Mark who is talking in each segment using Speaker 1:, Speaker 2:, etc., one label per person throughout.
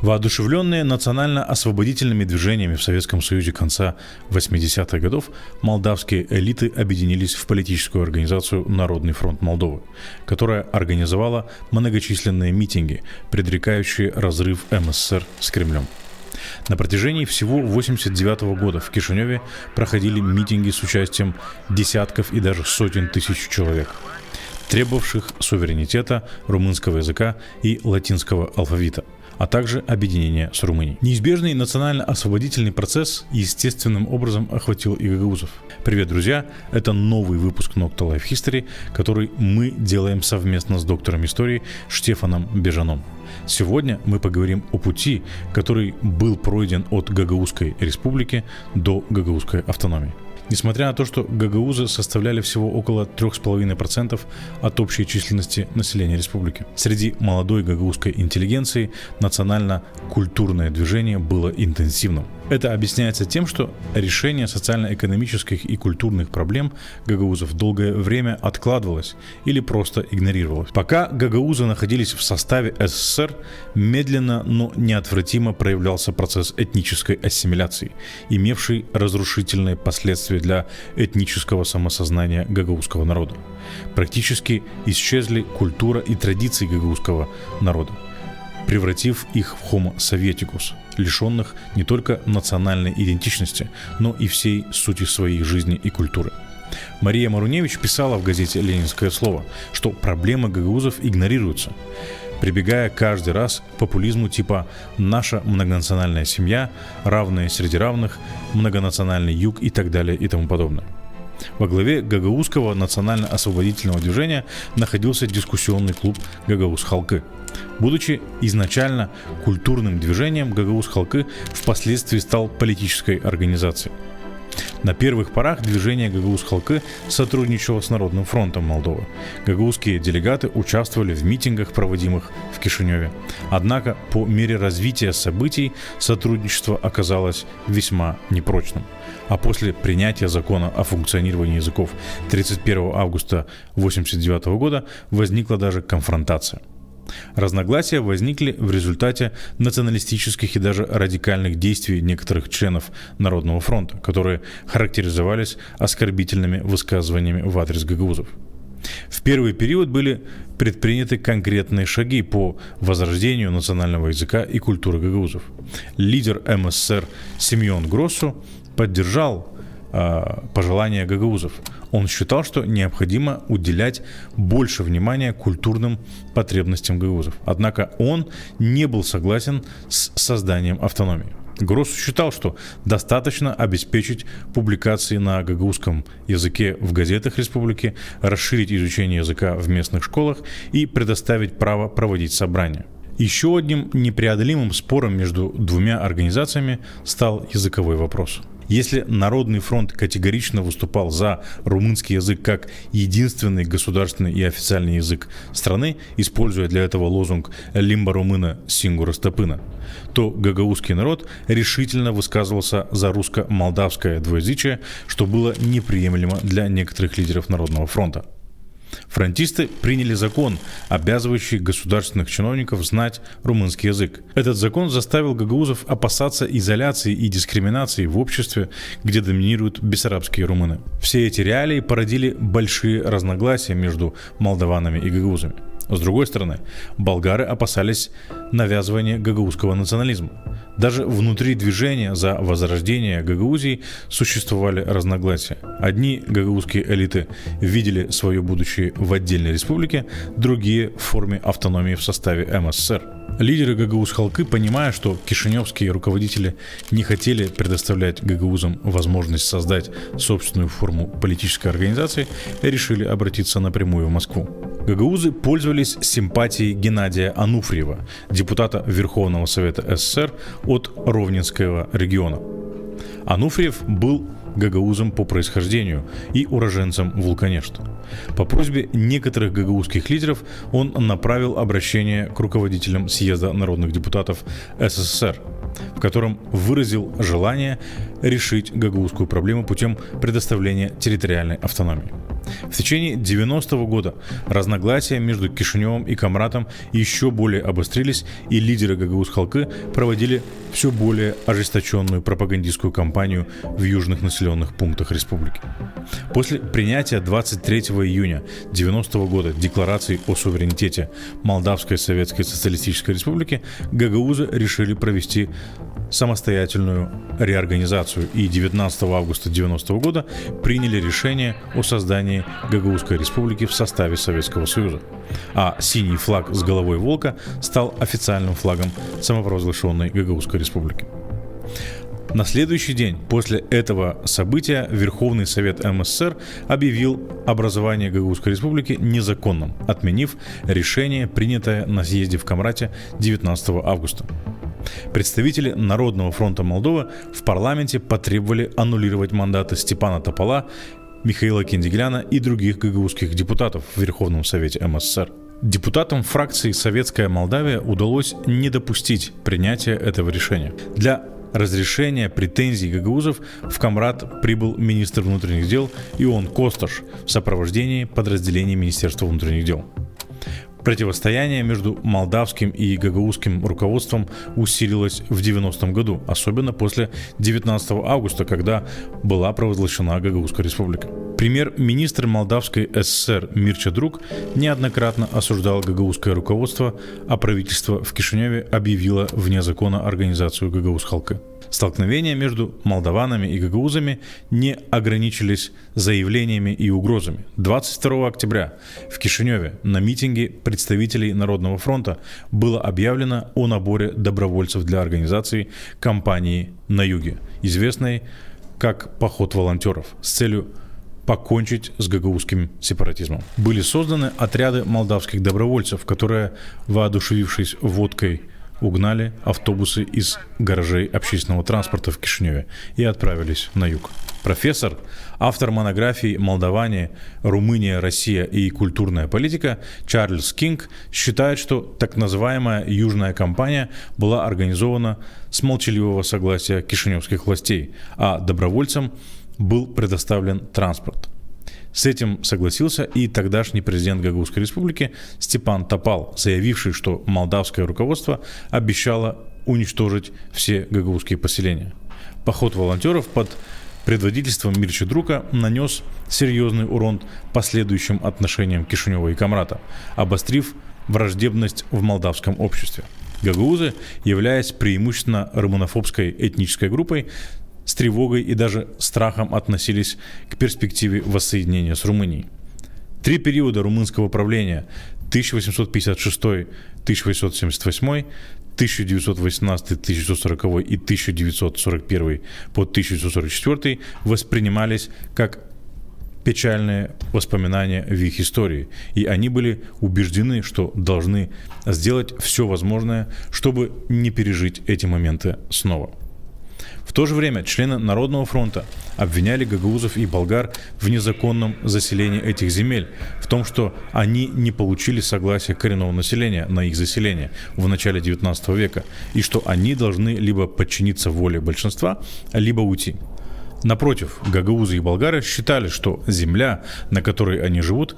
Speaker 1: Воодушевленные национально-освободительными движениями в Советском Союзе конца 80-х годов, молдавские элиты объединились в политическую организацию «Народный фронт Молдовы», которая организовала многочисленные митинги, предрекающие разрыв МССР с Кремлем. На протяжении всего 1989 года в Кишиневе проходили митинги с участием десятков и даже сотен тысяч человек, требовавших суверенитета румынского языка и латинского алфавита, а также объединения с Румынией. Неизбежный национально-освободительный процесс естественным образом охватил и гагаузов. Привет, друзья! Это новый выпуск Nocta Life History, который мы делаем совместно с доктором истории Штефаном Бежаном. Сегодня мы поговорим о пути, который был пройден от Гагаузской республики до Гагаузской автономии. Несмотря на то, что гагаузы составляли всего около 3,5% от общей численности населения республики, среди молодой гагаузской интеллигенции национально-культурное движение было интенсивным. Это объясняется тем, что решение социально-экономических и культурных проблем гагаузов долгое время откладывалось или просто игнорировалось. Пока гагаузы находились в составе СССР, медленно, но неотвратимо проявлялся процесс этнической ассимиляции, имевший разрушительные последствия для этнического самосознания гагаузского народа. Практически исчезли культура и традиции гагаузского народа, превратив их в homo sovieticus, лишенных не только национальной идентичности, но и всей сути своей жизни и культуры. Мария Маруневич писала в газете «Ленинское слово», что проблемы гагаузов игнорируются, прибегая каждый раз к популизму типа «наша многонациональная семья», «равные среди равных», «многонациональный юг» и так далее и тому подобное. Во главе гагаузского национально-освободительного движения находился дискуссионный клуб «Гагаус-Халкы». Будучи изначально культурным движением, «Гагаус-Халкы» впоследствии стал политической организацией. На первых порах движение Гагаус-Халкы сотрудничало с Народным фронтом Молдовы. Гагаузские делегаты участвовали в митингах, проводимых в Кишиневе. Однако по мере развития событий сотрудничество оказалось весьма непрочным. А после принятия закона о функционировании языков 31 августа 1989 года возникла даже конфронтация. Разногласия возникли в результате националистических и даже радикальных действий некоторых членов Народного фронта, которые характеризовались оскорбительными высказываниями в адрес гагаузов. В первый период были предприняты конкретные шаги по возрождению национального языка и культуры гагаузов. Лидер МССР Семен Гроссу поддержал пожелания гагаузов. Он считал, что необходимо уделять больше внимания культурным потребностям гагаузов. Однако он не был согласен с созданием автономии. Гроссу считал, что достаточно обеспечить публикации на гагаузском языке в газетах республики, расширить изучение языка в местных школах и предоставить право проводить собрания. Еще одним непреодолимым спором между двумя организациями стал языковой вопрос. Если Народный фронт категорично выступал за румынский язык как единственный государственный и официальный язык страны, используя для этого лозунг «Лимба румына сингура стопына», то гагаузский народ решительно высказывался за русско-молдавское двуязычие, что было неприемлемо для некоторых лидеров Народного фронта. Фронтисты приняли закон, обязывающий государственных чиновников знать румынский язык. Этот закон заставил гагаузов опасаться изоляции и дискриминации в обществе, где доминируют бессарабские румыны. Все эти реалии породили большие разногласия между молдаванами и гагаузами. С другой стороны, болгары опасались навязывания гагаузского национализма. Даже внутри движения за возрождение Гагаузии существовали разногласия. Одни гагаузские элиты видели свое будущее в отдельной республике, другие в форме автономии в составе МССР. Лидеры Гагаус-Халкы, понимая, что кишиневские руководители не хотели предоставлять гагаузам возможность создать собственную форму политической организации, решили обратиться напрямую в Москву. Гагаузы пользовались симпатией Геннадия Ануфриева, депутата Верховного Совета СССР от Ровненского региона. Ануфриев был гагаузом по происхождению и уроженцем Вулканешта. По просьбе некоторых гагаузских лидеров он направил обращение к руководителям съезда народных депутатов СССР, в котором выразил желание решить гагаузскую проблему путем предоставления территориальной автономии. В течение 90-го года разногласия между Кишиневым и Комратом еще более обострились, и лидеры Гагаузской Халкы проводили все более ожесточенную пропагандистскую кампанию в южных населенных пунктах республики. После принятия 23 июня 90-го года декларации о суверенитете Молдавской Советской Социалистической Республики гагаузы решили провести самостоятельную реорганизацию и 19 августа 90-го года приняли решение о создании Гагаузской республики в составе Советского Союза. А синий флаг с головой волка стал официальным флагом самопровозглашенной Гагаузской республики. На следующий день после этого события Верховный Совет МССР объявил образование Гагаузской республики незаконным, отменив решение, принятое на съезде в Комрате 19 августа. Представители Народного фронта Молдовы в парламенте потребовали аннулировать мандаты Степана Топола, Михаила Кендегеляна и других гагаузских депутатов в Верховном Совете МССР. Депутатам фракции «Советская Молдавия» удалось не допустить принятия этого решения. Для разрешения претензий гагаузов в Комрат прибыл министр внутренних дел Ион Косташ в сопровождении подразделений Министерства внутренних дел. Противостояние между молдавским и гагаузским руководством усилилось в 90-м году, особенно после 19 августа, когда была провозглашена Гагаузская республика. Премьер-министр Молдавской ССР Мирча Друк неоднократно осуждал гагаузское руководство, а правительство в Кишиневе объявило вне закона организацию Гагаузской Халкы. Столкновения между молдаванами и гагаузами не ограничились заявлениями и угрозами. 22 октября в Кишиневе на митинге представителей Народного фронта было объявлено о наборе добровольцев для организации кампании на юге, известной как «Поход волонтеров», с целью покончить с гагаузским сепаратизмом. Были созданы отряды молдавских добровольцев, которые, воодушевившись водкой, угнали автобусы из гаражей общественного транспорта в Кишиневе и отправились на юг. Профессор, автор монографий «Молдаване. Румыния, Россия и культурная политика» Чарльз Кинг считает, что так называемая «Южная кампания» была организована с молчаливого согласия кишиневских властей, а добровольцам был предоставлен транспорт. С этим согласился и тогдашний президент Гагаузской республики Степан Топал, заявивший, что молдавское руководство обещало уничтожить все гагаузские поселения. Поход волонтеров под предводительством Мирча Друка нанес серьезный урон последующим отношениям Кишинева и Комрата, обострив враждебность в молдавском обществе. Гагаузы, являясь преимущественно румынофобской этнической группой, с тревогой и даже страхом относились к перспективе воссоединения с Румынией. 3 периода румынского правления 1856-1878, 1918-1940 и 1941 по 1944 воспринимались как печальные воспоминания в их истории, и они были убеждены, что должны сделать все возможное, чтобы не пережить эти моменты снова. В то же время члены Народного фронта обвиняли гагаузов и болгар в незаконном заселении этих земель, в том, что они не получили согласия коренного населения на их заселение в начале XIX века, и что они должны либо подчиниться воле большинства, либо уйти. Напротив, гагаузы и болгары считали, что земля, на которой они живут,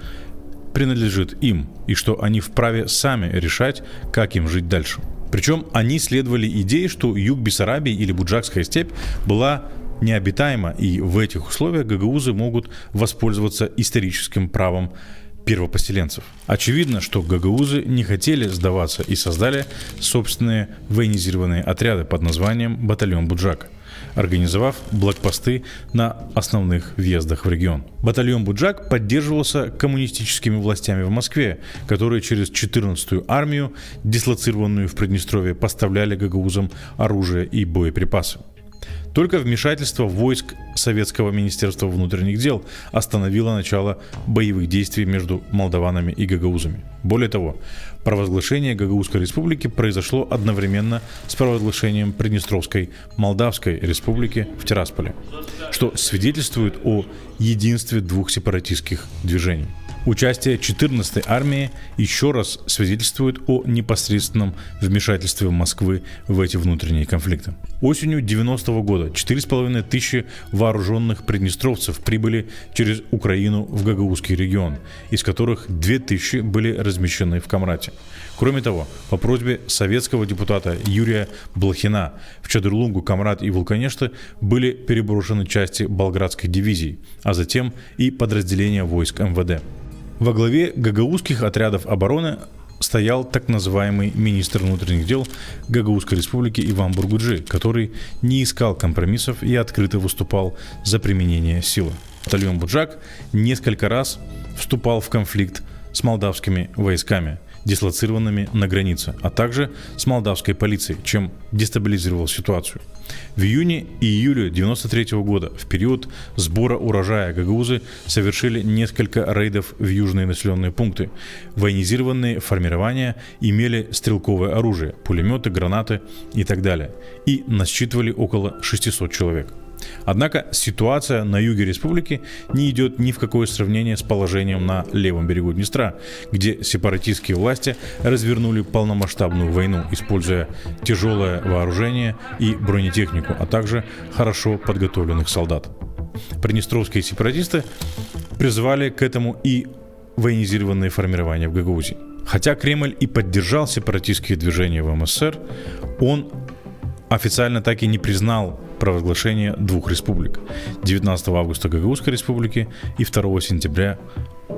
Speaker 1: принадлежит им, и что они вправе сами решать, как им жить дальше. Причем они следовали идее, что юг Бессарабии или Буджакская степь была необитаема, и в этих условиях гагаузы могут воспользоваться историческим правом первопоселенцев. Очевидно, что гагаузы не хотели сдаваться и создали собственные военизированные отряды под названием «Батальон Буджак», организовав блокпосты на основных въездах в регион. Батальон Буджак поддерживался коммунистическими властями в Москве, которые через 14-ю армию, дислоцированную в Приднестровье, поставляли гагаузам оружие и боеприпасы. Только вмешательство войск Советского министерства внутренних дел остановило начало боевых действий между молдаванами и гагаузами. Более того, провозглашение Гагаузской республики произошло одновременно с провозглашением Приднестровской Молдавской республики в Тирасполе, что свидетельствует о единстве двух сепаратистских движений. Участие 14-й армии еще раз свидетельствует о непосредственном вмешательстве Москвы в эти внутренние конфликты. Осенью 90-го года 4500 вооруженных приднестровцев прибыли через Украину в Гагаузский регион, из которых 2000 были размещены в Камрате. Кроме того, по просьбе советского депутата Юрия Блохина в Чадырлунгу, Камрат и Вулканешты были переброшены части Болградской дивизии, а затем и подразделения войск МВД. Во главе гагаузских отрядов обороны стоял так называемый министр внутренних дел Гагаузской республики Иван Бургуджи, который не искал компромиссов и открыто выступал за применение силы. Батальон Буджак несколько раз вступал в конфликт с молдавскими войсками, дислоцированными на границе, а также с молдавской полицией, чем дестабилизировал ситуацию. В июне и июле 1993 года, в период сбора урожая, гагаузы совершили несколько рейдов в южные населенные пункты. Военизированные формирования имели стрелковое оружие, пулеметы, гранаты и так далее, и насчитывали около 600 человек. Однако ситуация на юге республики не идет ни в какое сравнение с положением на левом берегу Днестра, где сепаратистские власти развернули полномасштабную войну, используя тяжелое вооружение и бронетехнику, а также хорошо подготовленных солдат. Приднестровские сепаратисты призвали к этому и военизированные формирования в Гагаузии. Хотя Кремль и поддержал сепаратистские движения в МССР, он официально так и не признал провозглашение двух республик – 19 августа Гагаузской республики и 2 сентября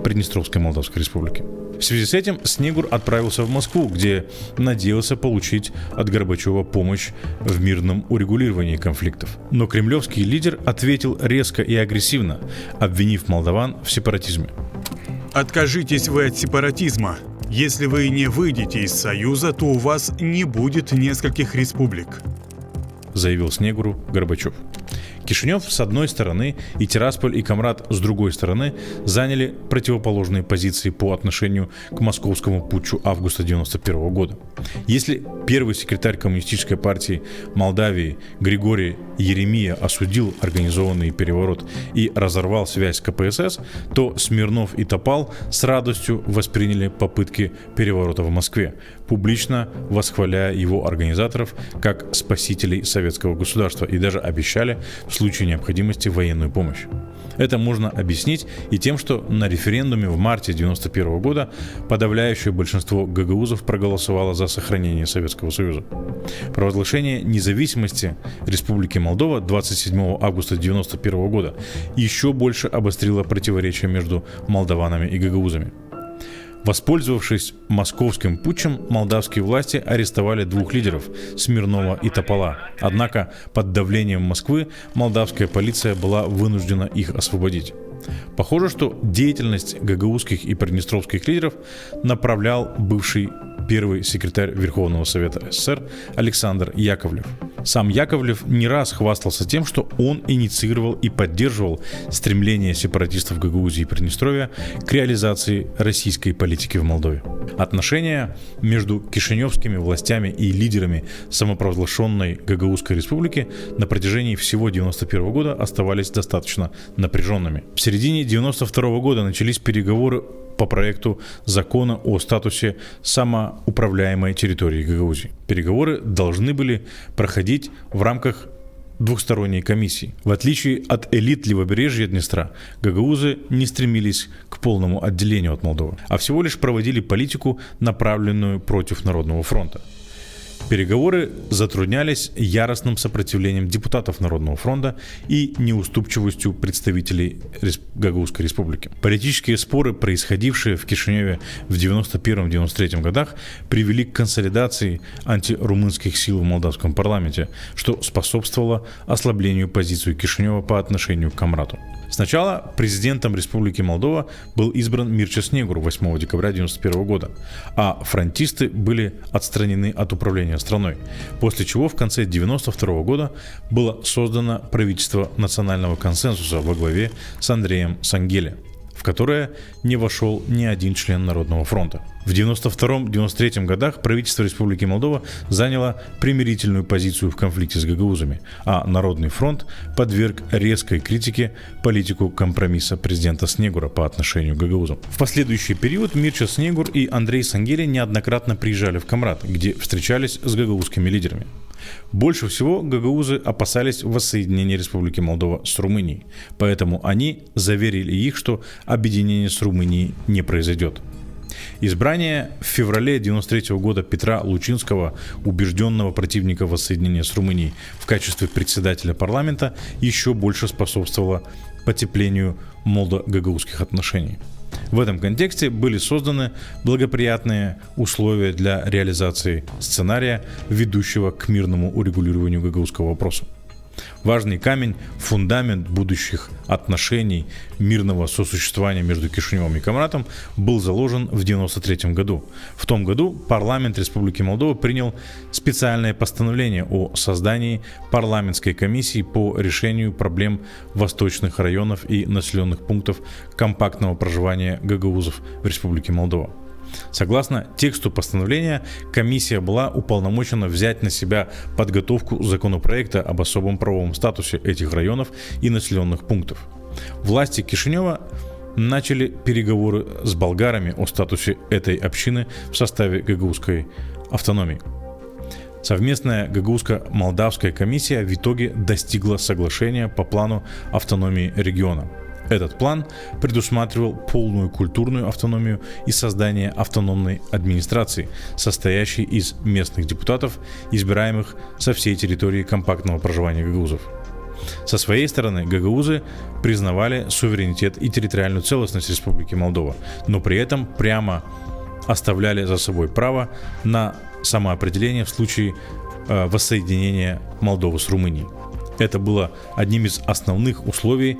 Speaker 1: Приднестровской Молдавской республики. В связи с этим Снегур отправился в Москву, где надеялся получить от Горбачева помощь в мирном урегулировании конфликтов. Но кремлевский лидер ответил резко и агрессивно, обвинив молдаван в сепаратизме.
Speaker 2: Откажитесь вы от сепаратизма. Если вы не выйдете из Союза, то у вас не будет нескольких республик,
Speaker 1: заявил Снегуру Горбачев. Кишинев с одной стороны и Тирасполь и Камрат с другой стороны заняли противоположные позиции по отношению к московскому путчу августа 1991 года. Если первый секретарь Коммунистической партии Молдавии Григорий Еремия осудил организованный переворот и разорвал связь с КПСС, то Смирнов и Топал с радостью восприняли попытки переворота в Москве, публично восхваляя его организаторов как спасителей советского государства и даже обещали в случае необходимости военную помощь. Это можно объяснить и тем, что на референдуме в марте 1991 года подавляющее большинство гагаузов проголосовало за сохранение Советского Союза. Провозглашение независимости Республики Молдова 27 августа 1991 года еще больше обострило противоречия между молдаванами и гагаузами. Воспользовавшись московским путчем, молдавские власти арестовали двух лидеров – Смирнова и Топола. Однако под давлением Москвы молдавская полиция была вынуждена их освободить. Похоже, что деятельность гагаузских и приднестровских лидеров направлял бывший первый секретарь Верховного Совета СССР Александр Яковлев. Сам Яковлев не раз хвастался тем, что он инициировал и поддерживал стремление сепаратистов Гагаузии и Приднестровья к реализации российской политики в Молдове. Отношения между кишиневскими властями и лидерами самопровозглашенной Гагаузской республики на протяжении всего 1991 года оставались достаточно напряженными. В середине 1992 года начались переговоры по проекту закона о статусе самоуправляемой территории Гагаузии. Переговоры должны были проходить в рамках двухсторонней комиссии. В отличие от элит левобережья Днестра, гагаузы не стремились к полному отделению от Молдовы, а всего лишь проводили политику, направленную против Народного фронта. Переговоры затруднялись яростным сопротивлением депутатов Народного фронта и неуступчивостью представителей Гагаузской республики. Политические споры, происходившие в Кишиневе в 1991-1993 годах, привели к консолидации антирумынских сил в молдавском парламенте, что способствовало ослаблению позиции Кишинева по отношению к Камрату. Сначала президентом Республики Молдова был избран Мирча Снегур 8 декабря 1991 года, а фронтисты были отстранены от управления страной, после чего в конце 1992 года было создано правительство национального консенсуса во главе с Андреем Сангеле. в которое не вошел ни один член Народного фронта. В 1992-1993 годах правительство Республики Молдова заняло примирительную позицию в конфликте с гагаузами, а Народный фронт подверг резкой критике политику компромисса президента Снегура по отношению к гагаузам. В последующий период Мирча Снегур и Андрей Сангели неоднократно приезжали в Камрад, где встречались с гагаузскими лидерами. Больше всего гагаузы опасались воссоединения Республики Молдова с Румынией, поэтому они заверили их, что объединение с Румынией не произойдет. Избрание в феврале 1993 года Петра Лучинского, убежденного противника воссоединения с Румынией, в качестве председателя парламента еще больше способствовало потеплению молдо-гагаузских отношений. В этом контексте были созданы благоприятные условия для реализации сценария, ведущего к мирному урегулированию гагаузского вопроса. Важный камень, фундамент будущих отношений мирного сосуществования между Кишиневом и Камрадом был заложен в 1993 году. В том году парламент Республики Молдова принял специальное постановление о создании парламентской комиссии по решению проблем восточных районов и населенных пунктов компактного проживания гагаузов в Республике Молдова. Согласно тексту постановления, комиссия была уполномочена взять на себя подготовку законопроекта об особом правовом статусе этих районов и населенных пунктов. Власти Кишинева начали переговоры с болгарами о статусе этой общины в составе гагаузской автономии. Совместная гагаузско-молдавская комиссия в итоге достигла соглашения по плану автономии региона. Этот план предусматривал полную культурную автономию и создание автономной администрации, состоящей из местных депутатов, избираемых со всей территории компактного проживания гагаузов. Со своей стороны гагаузы признавали суверенитет и территориальную целостность Республики Молдова, но при этом прямо оставляли за собой право на самоопределение в случае воссоединения Молдовы с Румынией. Это было одним из основных условий,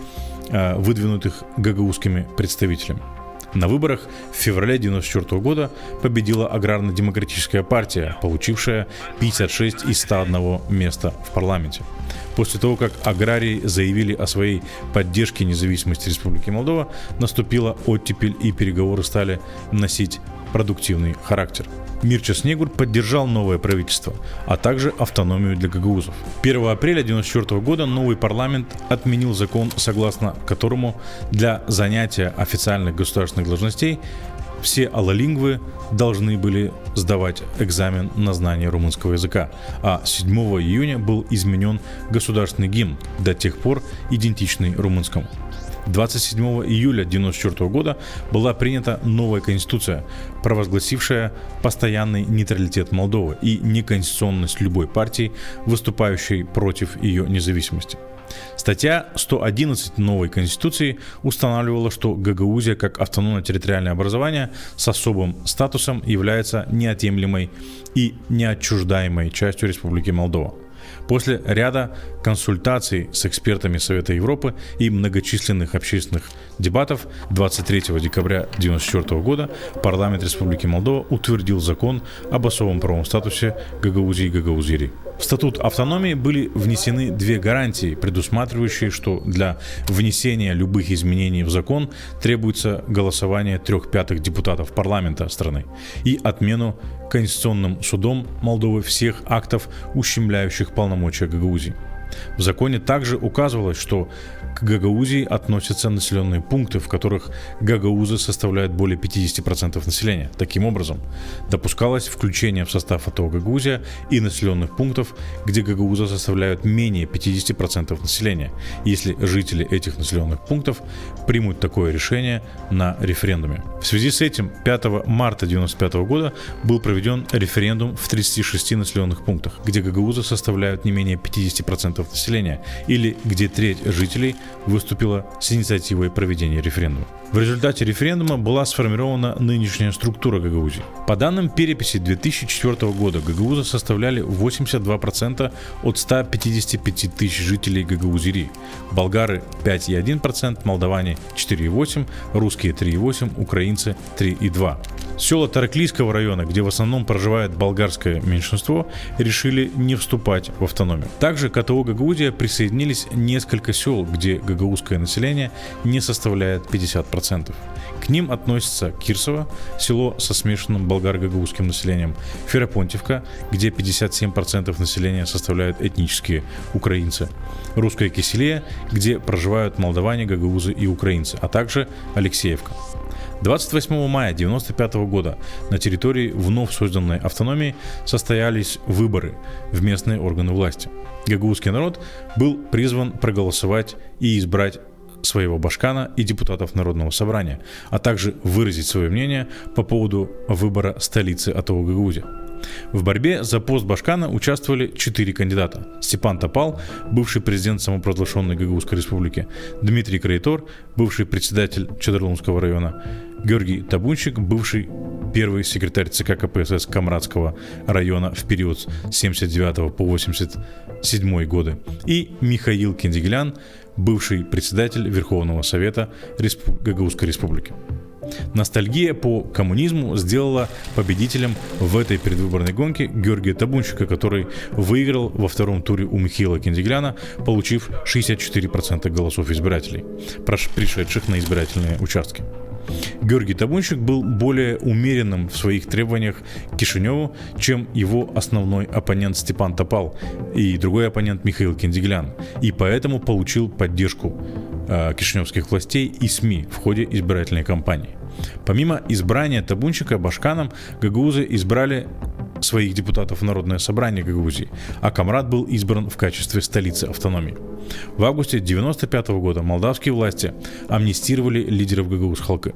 Speaker 1: выдвинутых гагаузскими представителями. На выборах в феврале 1994 года победила аграрно-демократическая партия, получившая 56 из 101 места в парламенте. После того, как аграрии заявили о своей поддержке независимости Республики Молдова, наступила оттепель и переговоры стали носить продуктивный характер. Мирча Снегур поддержал новое правительство, а также автономию для гагаузов. 1 апреля 1994 года новый парламент отменил закон, согласно которому для занятия официальных государственных должностей все аллолингвы должны были сдавать экзамен на знание румынского языка, а 7 июня был изменен государственный гимн, до тех пор идентичный румынскому. 27 июля 1994 года была принята новая конституция, провозгласившая постоянный нейтралитет Молдовы и неконституционность любой партии, выступающей против ее независимости. Статья 111 новой конституции устанавливала, что Гагаузия как автономно-территориальное образование с особым статусом является неотъемлемой и неотчуждаемой частью Республики Молдова. После ряда консультаций с экспертами Совета Европы и многочисленных общественных дебатов 23 декабря 1994 года парламент Республики Молдова утвердил закон об особом правовом статусе Гагаузии и Гагаузии. В статут автономии были внесены две гарантии, предусматривающие, что для внесения любых изменений в закон требуется голосование 3/5 депутатов парламента страны и отмену Конституционным судом Молдовы всех актов, ущемляющих полномочия Гагаузии. В законе также указывалось, что к Гагаузии относятся населенные пункты, в которых гагаузы составляют более 50% населения. Таким образом, допускалось включение в состав этого Гагаузия и населенных пунктов, где гагаузы составляют менее 50% населения, если жители этих населенных пунктов примут такое решение на референдуме. В связи с этим 5 марта 1995 года был проведен референдум в 36 населенных пунктах, где гагаузы составляют не менее 50% населения, или где треть жителей выступила с инициативой проведения референдума. В результате референдума была сформирована нынешняя структура Гагаузии. По данным переписи 2004 года, гагаузы составляли 82% от 155 тысяч жителей Гагаузии, болгары 5,1%, молдаване 4,8%, русские 3,8%, украинцы 3,2%. Села Тараклийского района, где в основном проживает болгарское меньшинство, решили не вступать в автономию. Также к АТО Гагаузия присоединились несколько сел, где гагаузское население не составляет 50%. К ним относятся Кирсово, село со смешанным болгар-гагаузским населением, Ферапонтьевка, где 57% населения составляют этнические украинцы, Русская Киселия, где проживают молдаване, гагаузы и украинцы, а также Алексеевка. 28 мая 1995 года на территории вновь созданной автономии состоялись выборы в местные органы власти. Гагаузский народ был призван проголосовать и избрать своего башкана и депутатов Народного собрания, а также выразить свое мнение по поводу выбора столицы АТО Гагаузия. В борьбе за пост башкана участвовали 4 кандидата. Степан Топал, бывший президент самопровозглашенной Гагаузской республики, Дмитрий Краитор, бывший председатель Чедерлунского района, Георгий Табунчик, бывший первый секретарь ЦК КПСС Камрадского района в период с 79 по 87 годы, и Михаил Кендигелян, бывший председатель Верховного Совета Гагаузской республики. Ностальгия по коммунизму сделала победителем в этой предвыборной гонке Георгия Табунчика, который выиграл во втором туре у Михаила Кендигеляна, получив 64% голосов избирателей, пришедших на избирательные участки. Георгий Табунчик был более умеренным в своих требованиях к Кишиневу, чем его основной оппонент Степан Топал и другой оппонент Михаил Кендигелян, и поэтому получил поддержку кишиневских властей и СМИ в ходе избирательной кампании. Помимо избрания Табунчика башканом, гагаузы избрали своих депутатов в Народное собрание Гагаузии, а Камрад был избран в качестве столицы автономии. В августе 1995 года молдавские власти амнистировали лидеров Гагаузхалкы.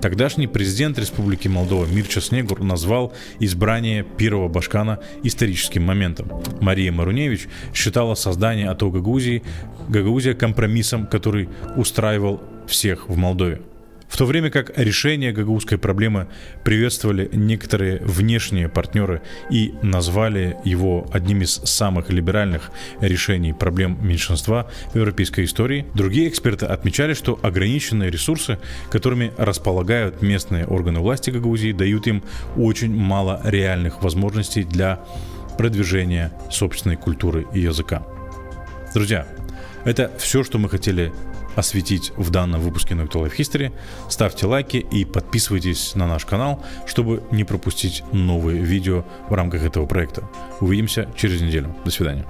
Speaker 1: Тогдашний президент Республики Молдова Мирча Снегур назвал избрание первого башкана историческим моментом. Мария Маруневич считала создание АТО Гагаузия компромиссом, который устраивал всех в Молдове. В то время как решение гагаузской проблемы приветствовали некоторые внешние партнеры и назвали его одним из самых либеральных решений проблем меньшинства в европейской истории, другие эксперты отмечали, что ограниченные ресурсы, которыми располагают местные органы власти Гагаузии, дают им очень мало реальных возможностей для продвижения собственной культуры и языка. Друзья, это все, что мы хотели осветить в данном выпуске Noct Life History. Ставьте лайки и подписывайтесь на наш канал, чтобы не пропустить новые видео в рамках этого проекта. Увидимся через неделю. До свидания.